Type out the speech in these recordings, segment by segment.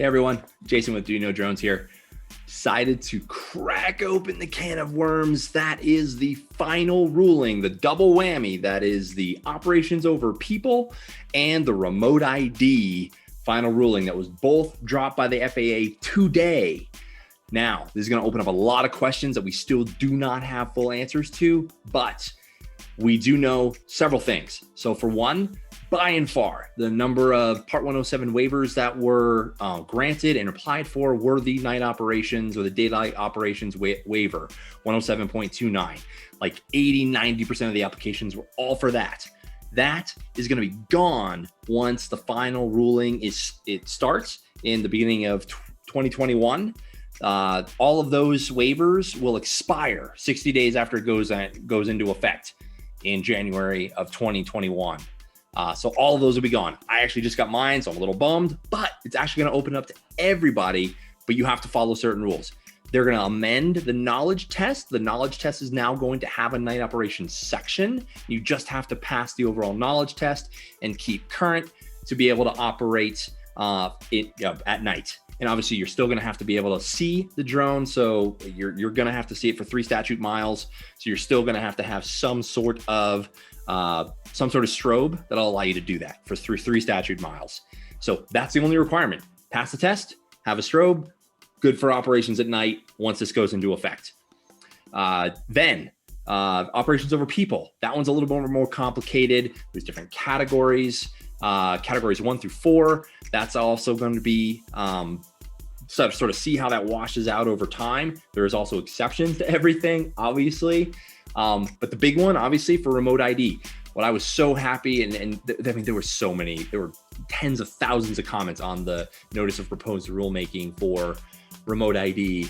Hey everyone, Jason with Do You Know Drones here. Excited to crack open the can of worms. That is the final ruling, the double whammy. That is the operations over people and the remote ID final ruling that was both dropped by the FAA today. Now, this is going to open up a lot of questions that we still do not have full answers to, but we do know several things. So for one, by and far, the number of Part 107 waivers that were granted and applied for were the night operations or the daylight operations waiver, 107.29. Like 80-90% of the applications were all for that. That is going to be gone once the final ruling starts in the beginning of 2021. All of those waivers will expire 60 days after it goes into effect in January of 2021. So all of those will be gone. I actually just got mine, so I'm a little bummed, but it's actually going to open up to everybody, but you have to follow certain rules. They're going to amend the knowledge test. The knowledge test is now going to have a night operations section. You just have to pass the overall knowledge test and keep current to be able to operate at night. And obviously you're still going to have to be able to see the drone. So you're going to have to see it for 3 statute miles. So you're still going to have some sort of strobe that'll allow you to do that for 3 statute miles. So that's the only requirement. Pass the test, have a strobe, good for operations at night once this goes into effect. Then operations over people. That one's a little bit more complicated. There's different categories, categories 1 through 4. That's also going to be sort of see how that washes out over time. There's also exceptions to everything, obviously. But the big one, obviously, for remote ID, what I was so happy, there were tens of thousands of comments on the notice of proposed rulemaking for remote ID.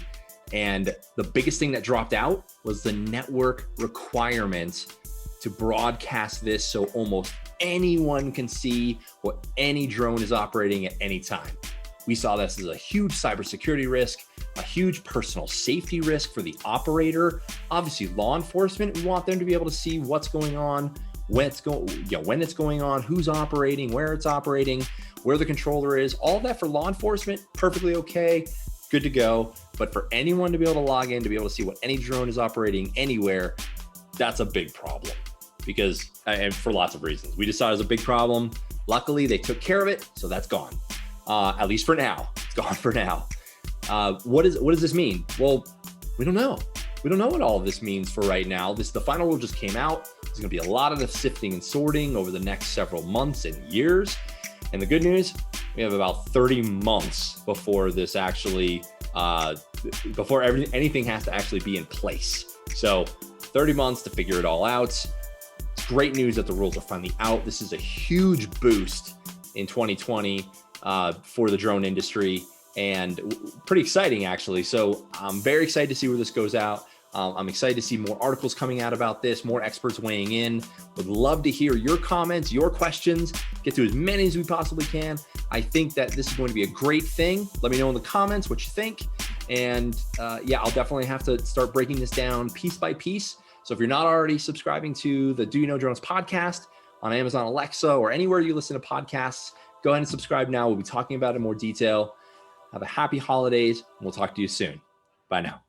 And the biggest thing that dropped out was the network requirement to broadcast this so almost anyone can see what any drone is operating at any time. We saw this as a huge cybersecurity risk, a huge personal safety risk for the operator. Obviously, law enforcement, we want them to be able to see what's going on, when it's going on, who's operating, where it's operating, where the controller is. All that for law enforcement, perfectly okay, good to go. But for anyone to be able to log in, to be able to see what any drone is operating anywhere, that's a big problem. And for lots of reasons. We decided it was a big problem. Luckily, they took care of it, so that's gone. At least for now. It's gone for now. What does this mean? Well, we don't know. We don't know what all of this means for right now. The final rule just came out. There's going to be a lot of the sifting and sorting over the next several months and years. And the good news, we have about 30 months before this actually, before anything has to actually be in place. So 30 months to figure it all out. It's great news that the rules are finally out. This is a huge boost in 2020 for the drone industry, and pretty exciting actually. So I'm very excited to see where this goes out. I'm excited to see more articles coming out about this, more experts weighing in. Would love to hear your comments, your questions, get to as many as we possibly can. I think that this is going to be a great thing. Let me know in the comments what you think. And I'll definitely have to start breaking this down piece by piece. So if you're not already subscribing to the Do You Know Drones podcast on Amazon Alexa or anywhere you listen to podcasts, go ahead and subscribe now. We'll be talking about it in more detail. Have a happy holidays, and we'll talk to you soon. Bye now.